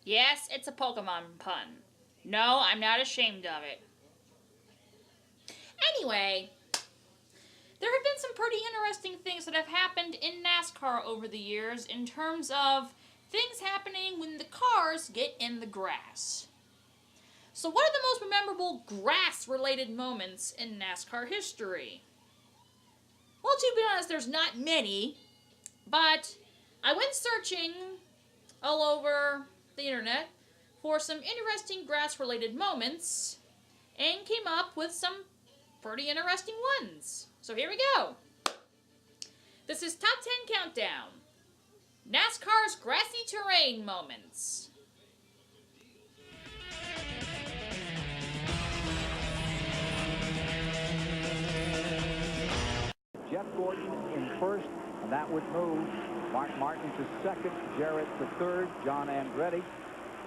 Yes, it's a Pokemon pun. No, I'm not ashamed of it. Anyway, there have been some pretty interesting things that have happened in NASCAR over the years in terms of things happening when the cars get in the grass. So, what are the most memorable grass-related moments in NASCAR history? Well, to be honest, there's not many, but I went searching all over the internet for some interesting grass-related moments and came up with some pretty interesting ones. So here we go. This is Top 10 Countdown. NASCAR's grassy terrain moments. Jeff Gordon in first, and that would move Mark Martin to second, Jarrett to third, John Andretti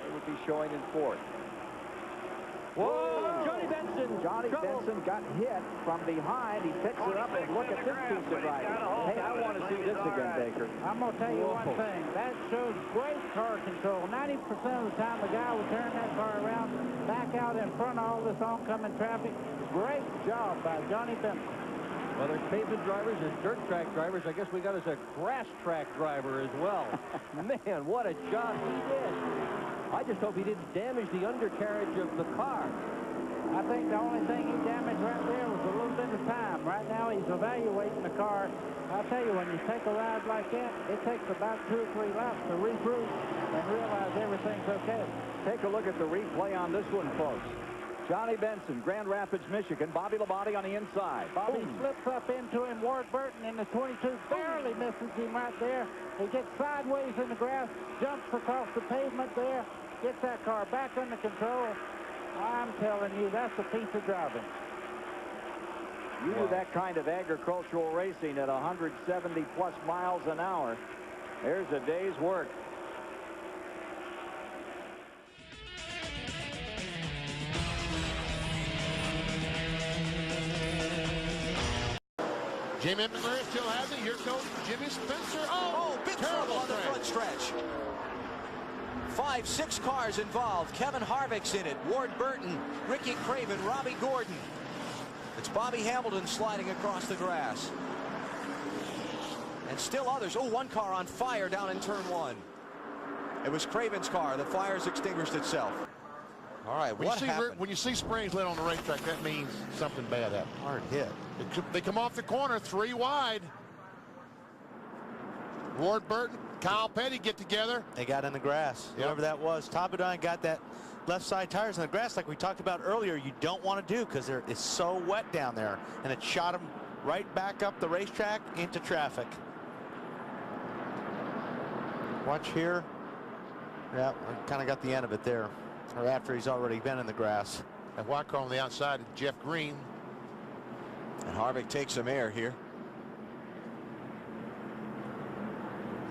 they would be showing in fourth. Whoa! Johnny Benson got hit from behind. He picks it up, and look at this piece of riding. Hey, I want to see this again, Baker. I'm going to tell you one thing. That shows great car control. 90% of the time, the guy would turn that car around, back out in front of all this oncoming traffic. Great job by Johnny Benson. Well, there's pavement drivers, there's dirt track drivers. I guess we got us a grass track driver as well. Man, what a job he did. I just hope he didn't damage the undercarriage of the car. I think the only thing he damaged right there was a little bit of time. Right now, he's evaluating the car. I'll tell you, when you take a ride like that, it takes about 2 or 3 laps to regroup and realize everything's okay. Take a look at the replay on this one, folks. Johnny Benson, Grand Rapids, Michigan. Bobby Labonte on the inside. Bobby slips up into him. Ward Burton in the 22 barely misses him right there. He gets sideways in the grass, jumps across the pavement there, gets that car back under control. I'm telling you, that's a piece of driving. You do that kind of agricultural racing at 170+ miles an hour. There's a day's work. Jimmy McMurray still has it. Here comes Jimmy Spencer. Oh, big trouble on the front stretch. 5, 6 cars involved. Kevin Harvick's in it. Ward Burton, Ricky Craven, Robbie Gordon. It's Bobby Hamilton sliding across the grass. And still others. Oh, one car on fire down in turn 1. It was Craven's car. The fire's extinguished itself. All right, what happened? When you see springs lit on the racetrack, that means something bad happened. Hard hit. They come off the corner, 3 wide. Ward Burton, Kyle Petty get together. They got in the grass. Yep. Whoever that was. Todd Bodine got that left side tires in the grass like we talked about earlier. You don't want to do because it's so wet down there. And it shot him right back up the racetrack into traffic. Watch here. Yeah, kind of got the end of it there. Or after he's already been in the grass. That white car on the outside, Jeff Green. And Harvick takes some air here.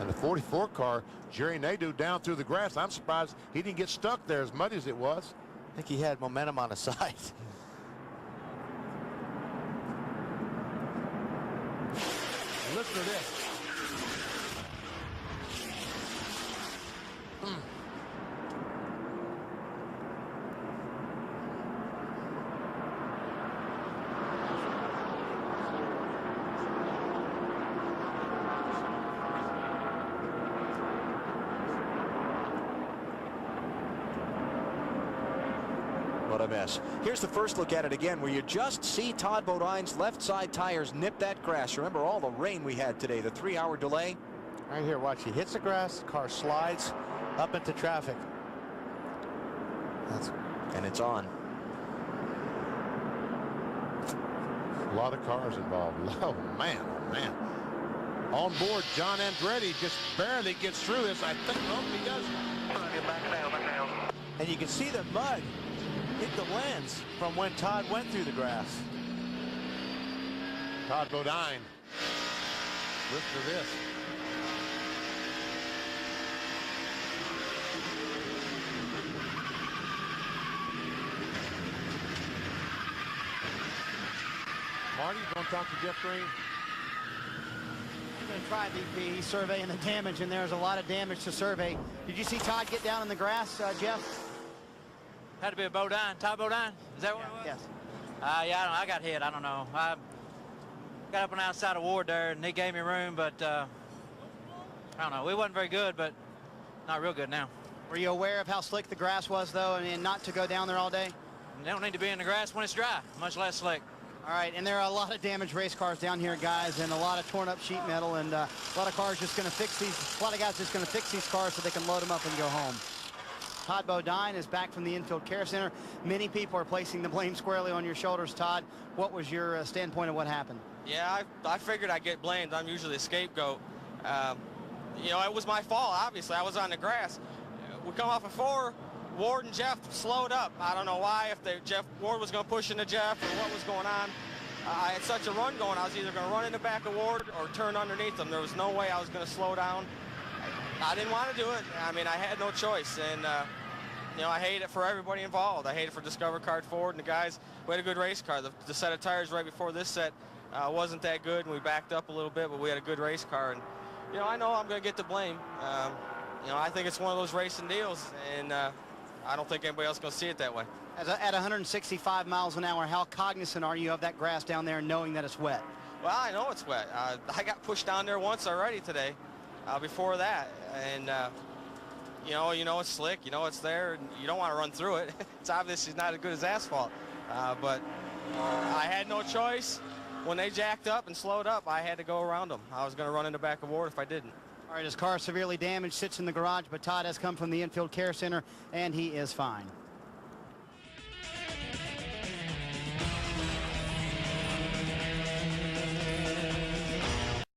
And the 44 car, Jerry Nadeau down through the grass. I'm surprised he didn't get stuck there as muddy as it was. I think he had momentum on his side. Listen to this. What a mess. Here's the first look at it again, where you just see Todd Bodine's left side tires nip that grass. Remember all the rain we had today, the 3-hour delay. Right here, watch. He hits the grass, car slides up into traffic. And it's on. A lot of cars involved. Oh, man, oh, man. On board, John Andretti just barely gets through this. I think, oh, he does. Back now. And you can see the mud hit the lens from when Todd went through the grass. Todd Bodine. Listen to this. Marty, you going to talk to Jeff Green? to try, VP. He's surveying the damage, and there's a lot of damage to survey. Did you see Todd get down in the grass, Jeff? Had to be a Bodine. Todd Bodine? Is that what it was? Yes. Yeah, I got hit. I don't know. I got up on the outside of Ward there, and he gave me room, but I don't know. We wasn't very good, but not real good now. Were you aware of how slick the grass was, though, and not to go down there all day? They don't need to be in the grass when it's dry, much less slick. All right, and there are a lot of damaged race cars down here, guys, and a lot of torn up sheet metal, and a lot of cars just going to fix these. A lot of guys just going to fix these cars so they can load them up and go home. Todd Bodine is back from the Infield Care Center. Many people are placing the blame squarely on your shoulders, Todd. What was your standpoint of what happened? Yeah, I figured I'd get blamed. I'm usually a scapegoat. You know, it was my fault, obviously. I was on the grass. We come off of 4. Ward and Jeff slowed up. I don't know why, if Ward was going to push into Jeff or what was going on. I had such a run going, I was either going to run in the back of Ward or turn underneath him. There was no way I was going to slow down. I didn't want to do it. I mean, I had no choice. And, you know, I hate it for everybody involved. I hate it for Discover Card Ford and the guys. We had a good race car. The set of tires right before this set wasn't that good, and we backed up a little bit, but we had a good race car. And, you know, I know I'm going to get the blame. You know, I think it's one of those racing deals, and I don't think anybody else is going to see it that way. At 165 miles an hour, how cognizant are you of that grass down there knowing that it's wet? Well, I know it's wet. I got pushed down there once already today before that. And, you know it's slick. You know it's there. And you don't want to run through it. It's obviously not as good as asphalt. But I had no choice. When they jacked up and slowed up, I had to go around them. I was going to run in the back of Ward if I didn't. All right, his car severely damaged, sits in the garage, but Todd has come from the Infield Care Center, and he is fine.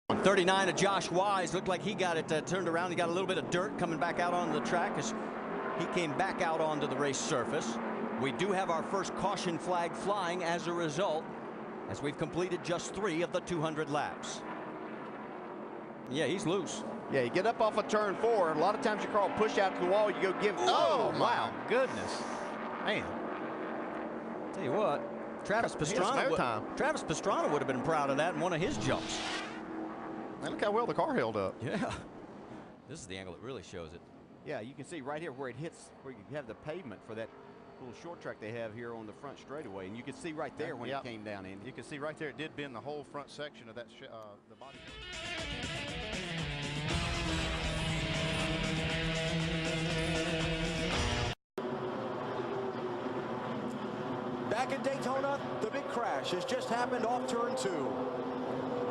On 39 of Josh Wise, looked like he got it turned around. He got a little bit of dirt coming back out on the track as he came back out onto the race surface. We do have our first caution flag flying as a result, as we've completed just 3 of the 200 laps. Yeah, he's loose. Yeah, you get up off of turn 4. A lot of times your car will push out to the wall. You go give. Oh, wow. Goodness. Man. Tell you what, Travis Pastrana would have been proud of that in one of his jumps. Man, look how well the car held up. Yeah. This is the angle that really shows it. Yeah, you can see right here where it hits, where you have the pavement for that little short track they have here on the front straightaway, and you can see right there when it came down in. You can see right there it did bend the whole front section of that the body. Back in Daytona, the big crash has just happened off turn 2.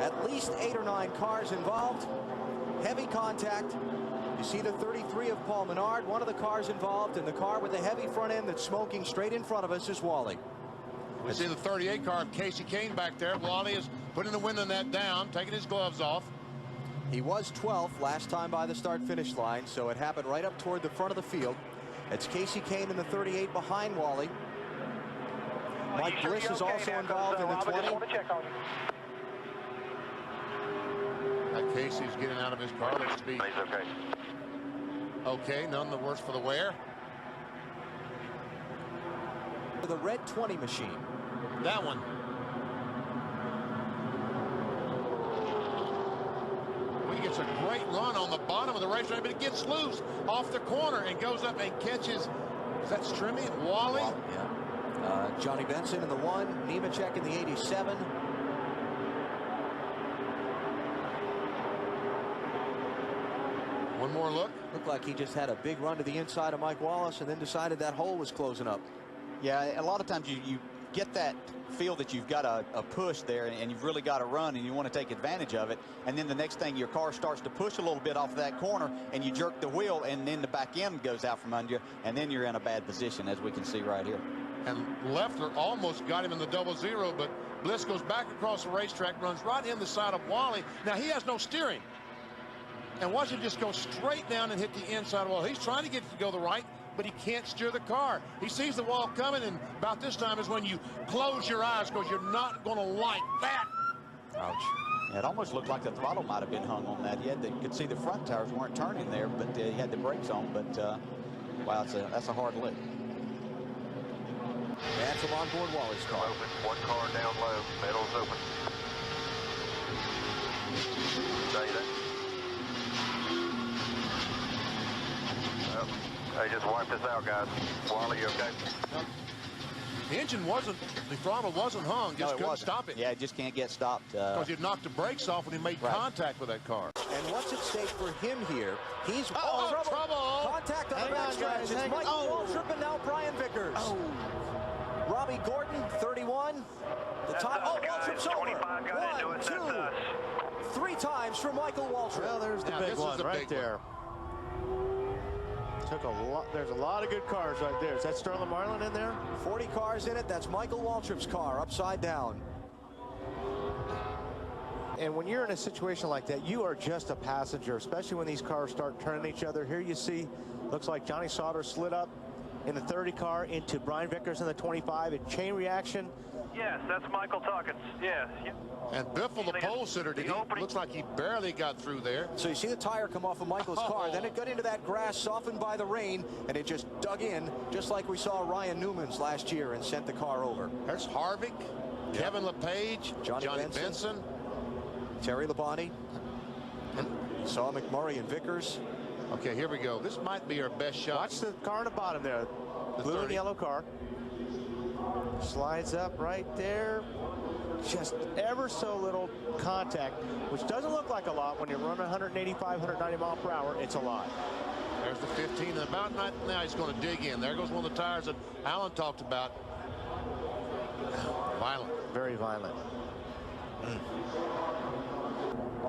At least 8 or 9 cars involved. Heavy contact. You see the 33 of Paul Menard, one of the cars involved, and the car with the heavy front end that's smoking straight in front of us is Wally. We see the 38 car of Casey Kane back there. Wally is putting the window net down, taking his gloves off. He was 12th last time by the start-finish line, so it happened right up toward the front of the field. It's Casey Kane in the 38 behind Wally. Mike Bliss is also involved in the 20. Casey's getting out of his car. Let's be okay. Okay, none the worse for the wear. The red 20 machine. That one. He gets a great run on the bottom of the racetrack, but it gets loose off the corner and goes up and catches. Is that Strimmy? Wally? Yeah. Johnny Benson in the 1, Nemechek in the 87. One more look. Looked like he just had a big run to the inside of Mike Wallace and then decided that hole was closing up. Yeah, a lot of times you get that feel that you've got a push there and you've really got to run and you want to take advantage of it, and then the next thing your car starts to push a little bit off of that corner and you jerk the wheel and then the back end goes out from under you, and then you're in a bad position, as we can see right here. And Leffler almost got him in the 00, but Bliss goes back across the racetrack, runs right in the side of Wally. Now he has no steering, and watch him just go straight down and hit the inside wall. He's trying to get it to go the right, but he can't steer the car. He sees the wall coming, and about this time is when you close your eyes, because you're not going to like that. Ouch. It almost looked like the throttle might have been hung on that. You could see the front tires weren't turning there, but he had the brakes on. But wow, that's a hard lick. That's from onboard Wally's car. Open. One car down low. Middle's open. Say that. Hey, just wipe this out, guys. Wally, you okay? The engine wasn't, the throttle wasn't hung, just couldn't stop it. Yeah, it just can't get stopped. Because he knocked the brakes off when he made contact with that car. And what's at stake for him here? He's trouble. Contact on the backstretch. It's Michael Waltrip and now Brian Vickers. Robbie Gordon, 31. The top. Waltrip's over. 1, 2, 3 times for Michael Waltrip. Well, there's the big one right there. Took a lot. There's a lot of good cars right there. Is that Sterling Marlin in there? 40 cars in it. That's Michael Waltrip's car, upside down. And when you're in a situation like that, you are just a passenger, especially when these cars start turning each other. Here you see, looks like Johnny Sauter slid up in the 30 car into Brian Vickers in the 25. A chain reaction. Yes, that's Michael talking. Yes. And Biffle, the pole sitter, looks like he barely got through there. So you see the tire come off of Michael's car, then it got into that grass softened by the rain, and it just dug in, just like we saw Ryan Newman's last year and sent the car over. There's Harvick, Kevin LePage, Johnny Benson, Terry Labonte, saw McMurray and Vickers. Okay, here we go. This might be our best shot. Watch the car on the bottom there. The blue and yellow car. Slides up right there. Just ever so little contact, which doesn't look like a lot when you're running 185, 190 mile per hour. It's a lot. There's the 15, and about now he's going to dig in. There goes one of the tires that Alan talked about. Violent. Very violent.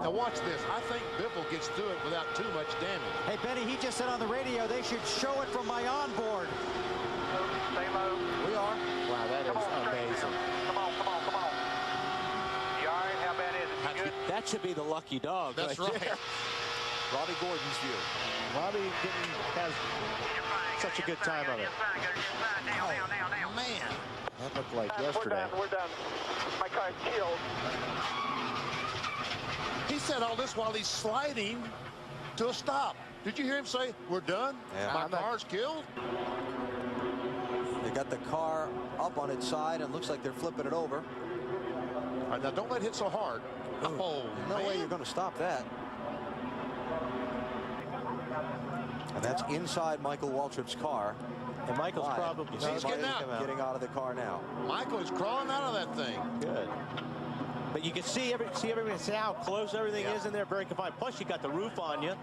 Now watch this. I think Biffle gets through it without too much damage. Hey, Benny, he just said on the radio they should show it from my onboard. Stay low. We are. Wow, that is amazing. Come on. You all right? How bad is it? You good? That should be the lucky dog. That's right. Robbie Gordon's view. Robbie didn't have such a good time of it. Now. Man. That looked like yesterday. We're done. My car's killed. He said all this while he's sliding to a stop. Did you hear him say, we're done? Yeah. My car's killed? They got the car up on its side and looks like they're flipping it over. All right, now don't let it hit so hard. Oh, no man. way you're going to stop that. And that's inside Michael Waltrip's car. And Michael's probably He's getting out of the car now. Michael is crawling out of that thing. Good. But you can see how close everything is in there. Very confined. Plus, you got the roof on you.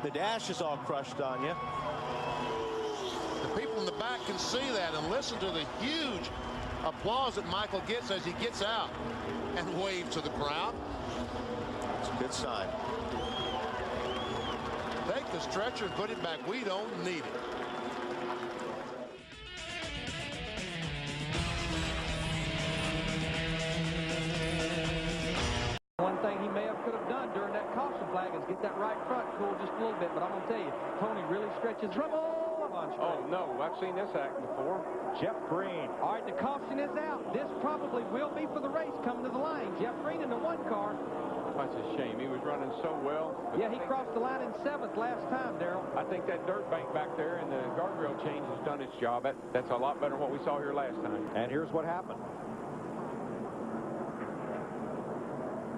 The dash is all crushed on you. The people in the back can see that and listen to the huge applause that Michael gets as he gets out and waves to the crowd. It's a good sign. Take the stretcher and put it back. We don't need it. One thing he could have done during that caution flag is get that right front cool just a little bit. But I'm going to tell you, Tony really stretches trouble. Oh, no, I've seen this act before. Jeff Green. All right, the caution is out. This probably will be for the race coming to the line. Jeff Green in the 1 car. That's a shame. He was running so well. Yeah, he crossed the line in 7th last time, Darrell. I think that dirt bank back there and the guardrail change has done its job. That's a lot better than what we saw here last time. And here's what happened.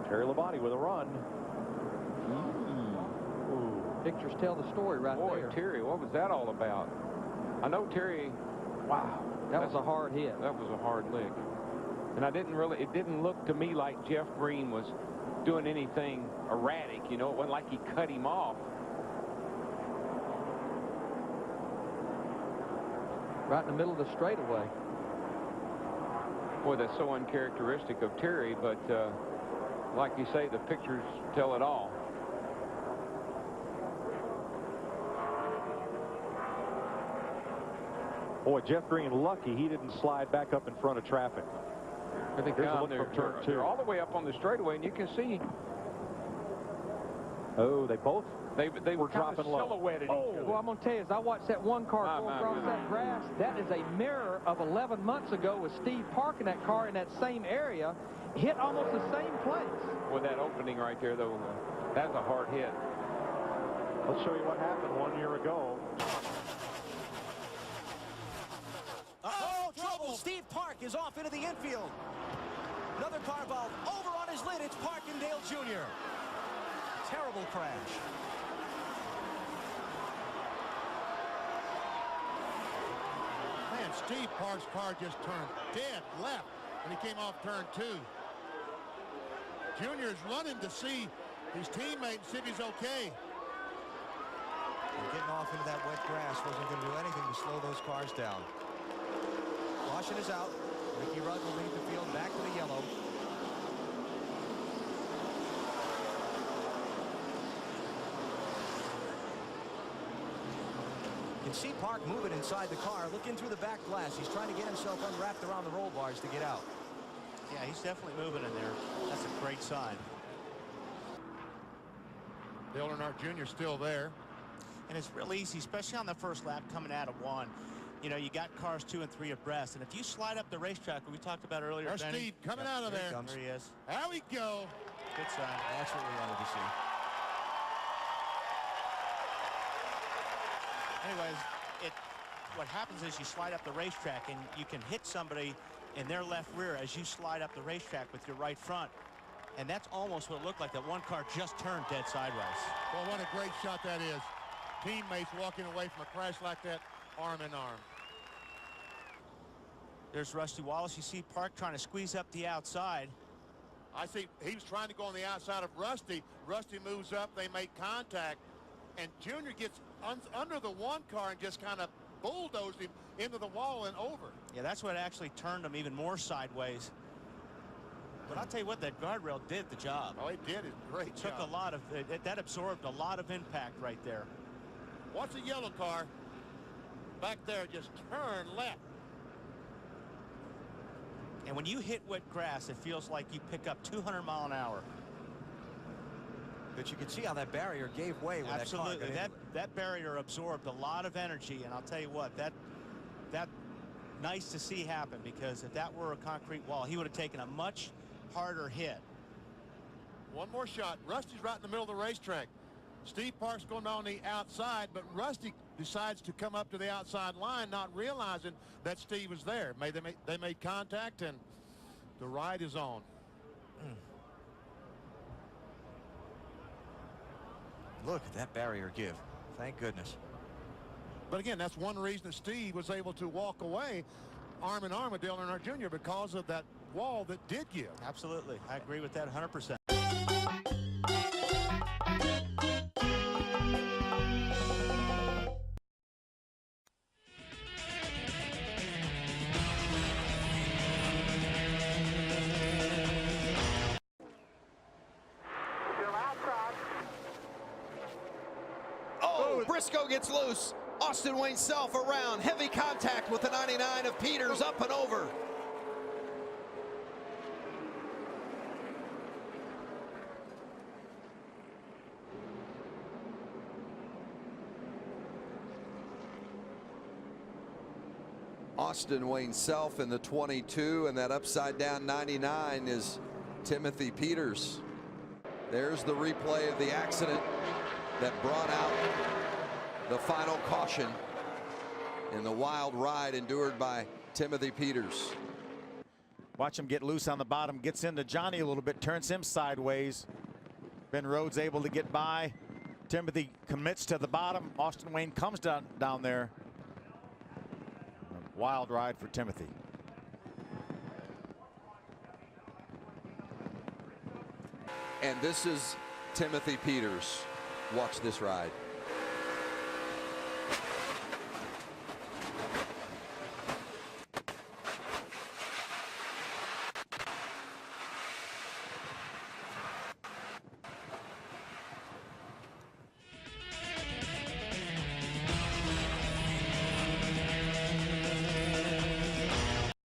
Terry Labonte with a run. Pictures tell the story right there. Boy, Terry, what was that all about? I know Terry, wow. That was a hard hit. That was a hard lick. And it didn't look to me like Jeff Green was doing anything erratic. You know, it wasn't like he cut him off. Right in the middle of the straightaway. Boy, that's so uncharacteristic of Terry, but like you say, the pictures tell it all. Boy, Jeff Green lucky he didn't slide back up in front of traffic. I think they're all the way up on the straightaway, and you can see. Oh, they were kind of dropping low. Silhouetted. Well, I'm going to tell you, as I watched that 1 car go across that grass, that is a mirror of 11 months ago with Steve parking that car in that same area, hit almost the same place. With that opening right there, though, that's a hard hit. Let's show you what happened 1 year ago. Trouble. Steve Park is off into the infield. Another car involved. Over on his lid, it's Parkindale Jr. Terrible crash. Man, Steve Park's car just turned dead left when he came off turn 2. Junior is running to see his teammate and see if he's okay. And getting off into that wet grass wasn't going to do anything to slow those cars down. Caution is out. Ricky Rudd will lead the field back to the yellow. You can see Park moving inside the car, looking through the back glass. He's trying to get himself unwrapped around the roll bars to get out. Yeah, he's definitely moving in there. That's a great sign. Dale Earnhardt Jr. still there. And it's real easy, especially on the first lap coming out of 1. You know, you got cars 2 and 3 abreast, and if you slide up the racetrack that we talked about earlier, There's Benny, Steve coming out of there. There he is. There we go. Good sign. That's what we wanted to see. Anyways, what happens is you slide up the racetrack, and you can hit somebody in their left rear as you slide up the racetrack with your right front. And that's almost what it looked like. That one car just turned dead sideways. Well, what a great shot that is. Teammates walking away from a crash like that, arm in arm. There's Rusty Wallace. You see Park trying to squeeze up the outside. I see he was trying to go on the outside of Rusty. Rusty moves up. They make contact. And Junior gets under the 1 car and just kind of bulldozed him into the wall and over. Yeah, that's what actually turned him even more sideways. But I'll tell you what, that guardrail did the job. Oh, it did a great job. Took a lot of, that absorbed a lot of impact right there. Watch the yellow car back there just turn left. And when you hit wet grass, it feels like you pick up 200 mile an hour. But you can see how that barrier gave way when Absolutely. that car got into it. That barrier absorbed a lot of energy, and I'll tell you what, that nice to see happen, because if that were a concrete wall, he would have taken a much harder hit. One more shot. Rusty's right in the middle of the racetrack. Steve Park's going on the outside, but Rusty decides to come up to the outside line, not realizing that Steve was there. They made contact, and the ride is on. Look at that barrier give. Thank goodness. But again, that's one reason that Steve was able to walk away arm in arm with Dale Earnhardt Jr. because of that wall that did give. Absolutely. I agree with that 100%. Oh, Briscoe gets loose. Austin Wayne Self around. Heavy contact with the 99 of Peters, up and over. Austin Wayne Self in the 22, and that upside down 99 is Timothy Peters. There's the replay of the accident that brought out the final caution in the wild ride endured by Timothy Peters. Watch him get loose on the bottom, gets into Johnny a little bit, turns him sideways. Ben Rhodes able to get by. Timothy commits to the bottom. Austin Wayne comes down there. A wild ride for Timothy. And this is Timothy Peters. Watch this ride.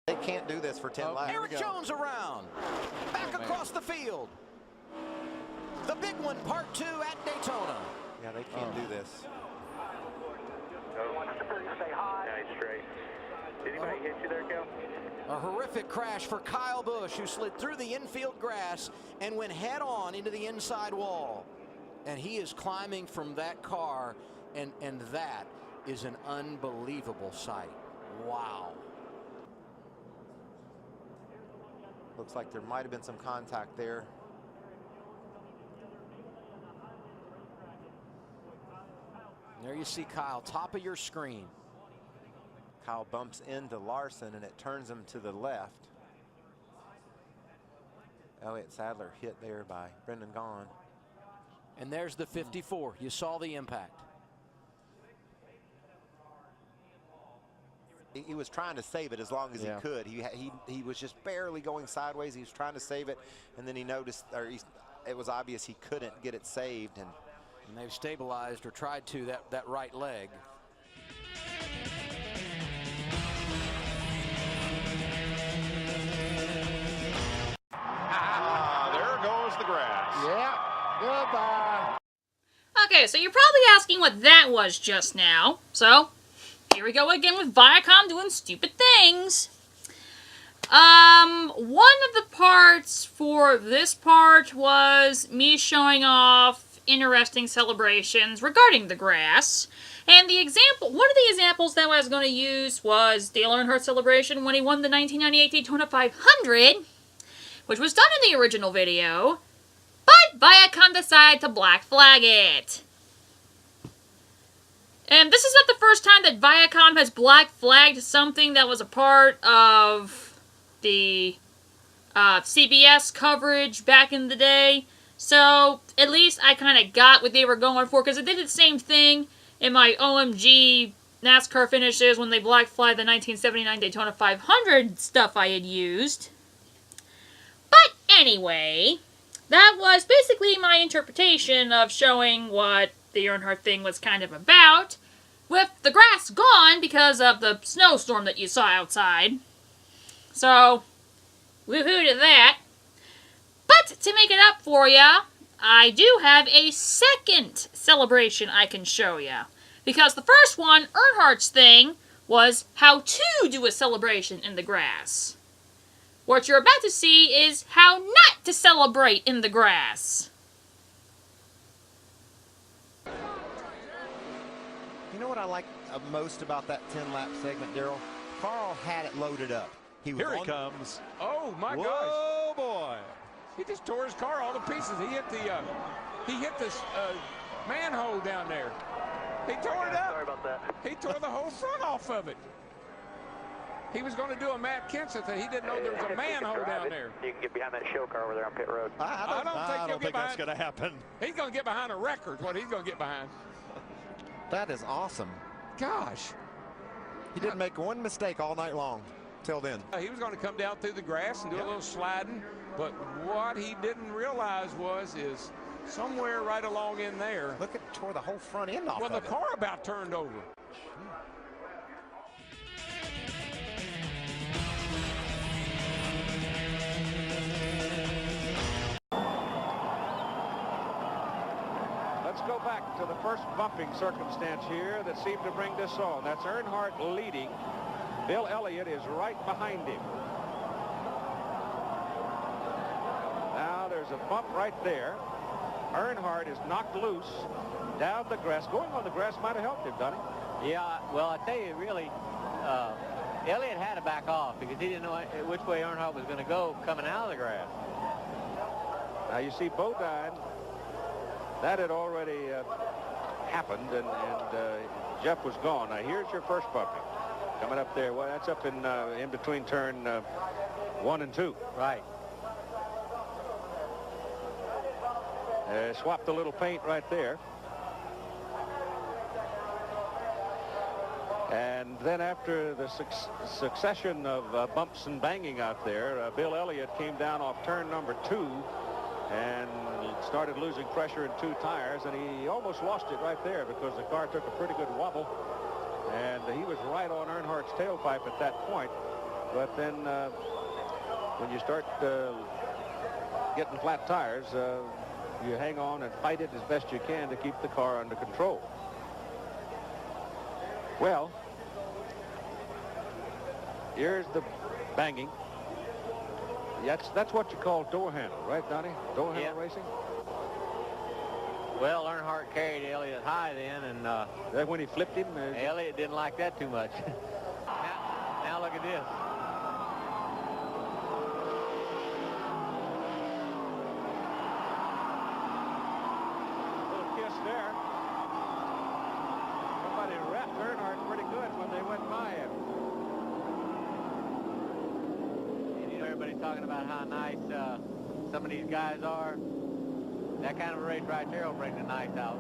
They can't do this for 10 laps. Eric Jones around. Back across the field. The big one, part 2 at Daytona. Yeah, they can't do this. Stay high. Nice straight. Did anybody hit you there, Kel? A horrific crash for Kyle Busch, who slid through the infield grass and went head on into the inside wall. And he is climbing from that car, and that is an unbelievable sight. Wow. Looks like there might have been some contact there. There you see Kyle, top of your screen. Kyle bumps into Larson, and it turns him to the left. Elliott Sadler hit there by Brendan Gaughan. And there's the 54. You saw the impact. He was trying to save it as long as he could. He was just barely going sideways. He was trying to save it, and then he noticed, or it was obvious he couldn't get it saved. And they've stabilized, or tried to, that right leg. There goes the grass. Yeah, goodbye. Okay, so you're probably asking what that was just now. So, here we go again with Viacom doing stupid things. One of the parts for this part was me showing off interesting celebrations regarding the grass. And the example, one of the examples that I was going to use was Dale Earnhardt celebration when he won the 1998 Daytona 500, which was done in the original video, but Viacom decided to black flag it. And this is not the first time that Viacom has black flagged something that was a part of the CBS coverage back in the day. So, at least I kind of got what they were going for, because I did the same thing in my OMG NASCAR finishes when they black flagged the 1979 Daytona 500 stuff I had used. But anyway, that was basically my interpretation of showing what the Earnhardt thing was kind of about, with the grass gone because of the snowstorm that you saw outside. So, woohoo to that. But to make it up for ya, I do have a second celebration I can show ya. Because the first one, Earnhardt's thing, was how to do a celebration in the grass. What you're about to see is how not to celebrate in the grass. You know what I like most about that 10-lap segment, Darrell? Carl had it loaded up. Here he comes. Oh my gosh. Oh boy. He just tore his car all to pieces. He hit the manhole down there. He tore it up. Sorry about that. He tore the whole front off of it. He was going to do a Matt Kenseth thing. He didn't know there was a manhole down there. You can get behind that show car over there on pit road. I don't think that's going to happen. He's going to get behind a record. What he's going to get behind. That is awesome. Gosh. He didn't make one mistake all night long till then. He was going to come down through the grass and do a little sliding, but what he didn't realize is somewhere right along in there. Look at tore the whole front end off. Well, the car about turned over. Let's go back to the first bumping circumstance here that seemed to bring this on. That's Earnhardt leading. Bill Elliott is right behind him. Now there's a bump right there. Earnhardt is knocked loose down the grass. Going on the grass might have helped him, Donnie. Yeah, well, I tell you, really, Elliott had to back off because he didn't know which way Earnhardt was going to go coming out of the grass. Now you see Bodine. That had already happened, and Jeff was gone. Now here's your first bumping. Coming up there. Well, that's up in between turn 1 and 2. Right. Swapped a little paint right there. And then after the succession of bumps and banging out there, Bill Elliott came down off turn number 2 and started losing pressure in 2 tires, and he almost lost it right there because the car took a pretty good wobble, and he was right on Earnhardt's tailpipe at that point. But then when you start getting flat tires, you hang on and fight it as best you can to keep the car under control. Well, here's the banging. That's what you call door handle, right, Donnie? Door handle racing? Well, Earnhardt carried Elliott high then, and that when he flipped him? Elliott didn't like that too much. now look at this. Little kiss there. Somebody wrapped Earnhardt pretty good when they went by him. talking about how nice some of these guys are. That kind of a race right there will bring the nice out.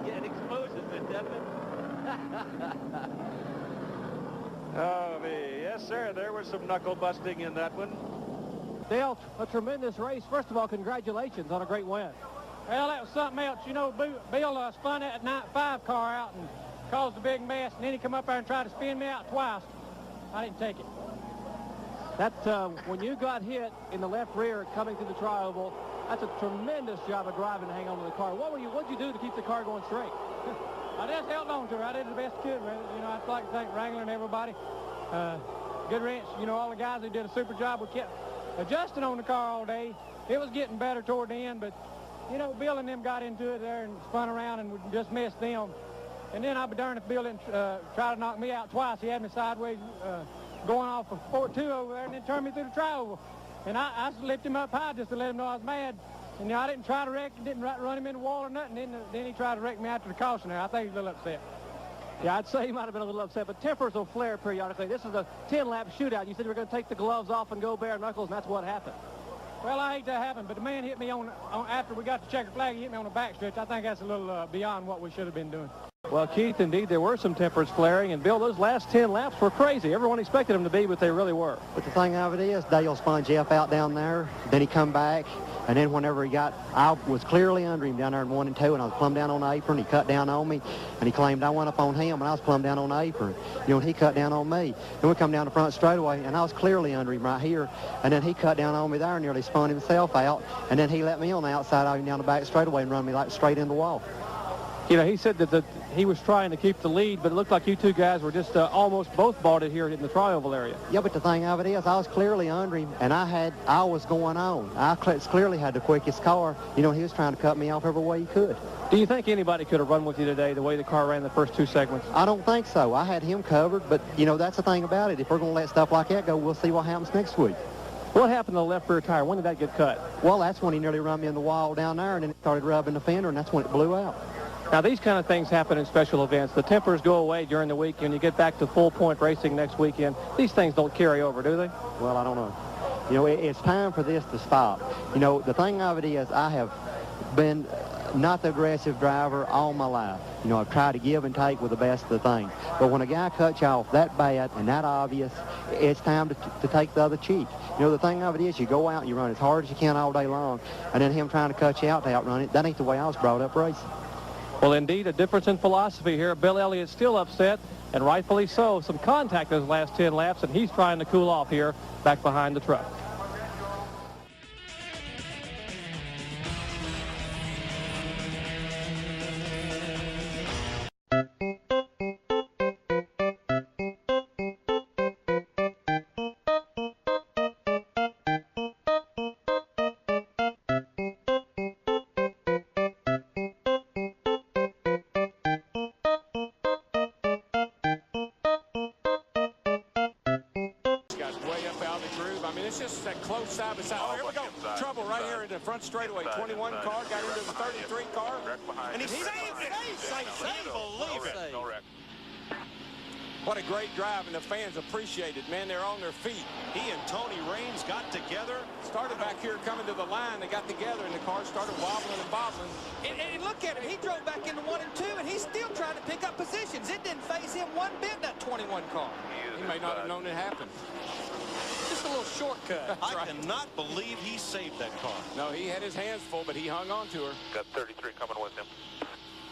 Get explosive, doesn't it? Oh, me. Yes, sir. There was some knuckle busting in that one. Dale, a tremendous race. First of all, congratulations on a great win. Well, that was something else. You know, Bill spun that 5 car out and caused a big mess, and then he come up there and tried to spin me out twice. I didn't take it. That when you got hit in the left rear coming through the tri-oval, that's a tremendous job of driving to hang on to the car. What'd you do to keep the car going straight? I just held on to her. I did the best I could with it. You know, I'd like to thank Wrangler and everybody. Good wrench. You know, all the guys who did a super job. We kept adjusting on the car all day. It was getting better toward the end, but, you know, Bill and them got into it there and spun around and we just missed them. And then I'll be darned if Bill didn't try to knock me out twice. He had me sideways going off of 4-2 over there and then turned me through the tri-oval. And I lifted him up high just to let him know I was mad. And, you know, I didn't try to wreck, didn't run him in the wall or nothing. Then he tried to wreck me after the caution there. I think he's a little upset. Yeah, I'd say he might have been a little upset, but tempers will flare periodically. This is a 10-lap shootout. You said you were going to take the gloves off and go bare knuckles, and that's what happened. Well, I hate that happened, but the man hit me on after we got the checkered flag, he hit me on the backstretch. I think that's a little beyond what we should have been doing. Well, Keith, indeed, there were some tempers flaring, and Bill, those last 10 laps were crazy. Everyone expected them to be, but they really were. But the thing of it is, Dale spun Jeff out down there, then he come back, and then whenever I was clearly under him down there in 1 and 2, and I was plumb down on the apron. He cut down on me, and he claimed I went up on him, and I was plumb down on the apron. You know, and he cut down on me. Then we come down the front straightaway, and I was clearly under him right here, and then he cut down on me there and nearly spun himself out, and then he let me on the outside of him down the back straightaway and run me like straight in the wall. You know, he said that he was trying to keep the lead, but it looked like you two guys were just almost both bought it here in the tri-oval area. Yeah, but the thing of it is, I was clearly under him, and I was going on. I clearly had the quickest car. You know, he was trying to cut me off every way he could. Do you think anybody could have run with you today the way the car ran the first 2 segments? I don't think so. I had him covered, but, you know, that's the thing about it. If we're going to let stuff like that go, we'll see what happens next week. What happened to the left rear tire? When did that get cut? Well, that's when he nearly run me in the wall down there, and then it started rubbing the fender, and that's when it blew out. Now, these kind of things happen in special events. The tempers go away during the week, and you get back to full-point racing next weekend. These things don't carry over, do they? Well, I don't know. You know, it's time for this to stop. You know, the thing of it is, I have been not the aggressive driver all my life. You know, I've tried to give and take with the best of the things. But when a guy cuts you off that bad and that obvious, it's time to take the other cheek. You know, the thing of it is, you go out and you run as hard as you can all day long, and then him trying to cut you out to outrun it, that ain't the way I was brought up racing. Well, indeed, a difference in philosophy here. Bill Elliott's still upset, and rightfully so. Some contact those last 10 laps, and he's trying to cool off here back behind the truck. Front straightaway, 21 car got into the 33 car, and he saved it. What a great drive, and the fans appreciate it, man. They're on their feet. He and Tony Raines got together. Started back here coming to the line. They got together, and the car started wobbling and bobbling. And look at him. He drove back into 1 and 2, and he's still trying to pick up positions. It didn't phase him one bit, that 21 car. He may not have known it happened. Just a little shortcut. I cannot believe he saved that car. No, he had his hands full, but he hung on to her. Got 33 coming with him.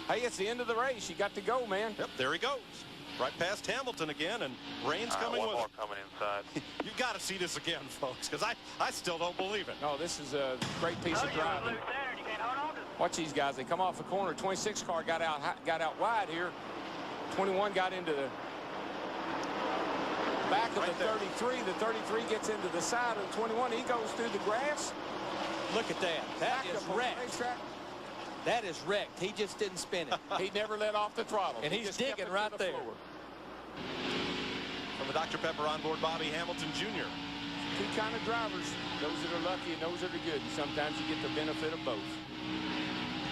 Hey, it's the end of the race. You got to go, man. Yep, there he goes. Right past Hamilton again, and Raines coming with him. One more coming inside. You've got to see this again, folks, because I still don't believe it. No, this is a great piece of driving. Watch these guys. They come off the corner. 26 car got out wide here. 21 got into the back of the 33. The 33 gets into the side of the 21. He goes through the grass. Look at that. That is wrecked. That is wrecked. He just didn't spin it. He never let off the throttle. And he's digging right there. From the Dr. Pepper onboard, Bobby Hamilton Jr. Two kind of drivers. Those that are lucky and those that are good. And sometimes you get the benefit of both.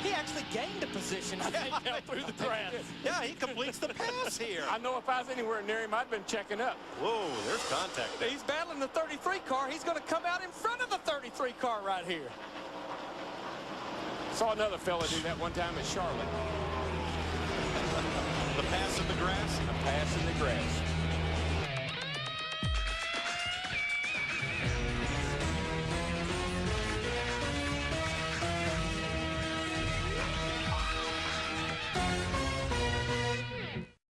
He actually gained a position, I think, down through the grass. Yeah, he completes the pass here. I know if I was anywhere near him, I'd been checking up. Whoa, there's contact. He's battling the 33 car. He's going to come out in front of the 33 car right here. Saw another fella do that one time at Charlotte. The pass in the grass? A pass in the grass.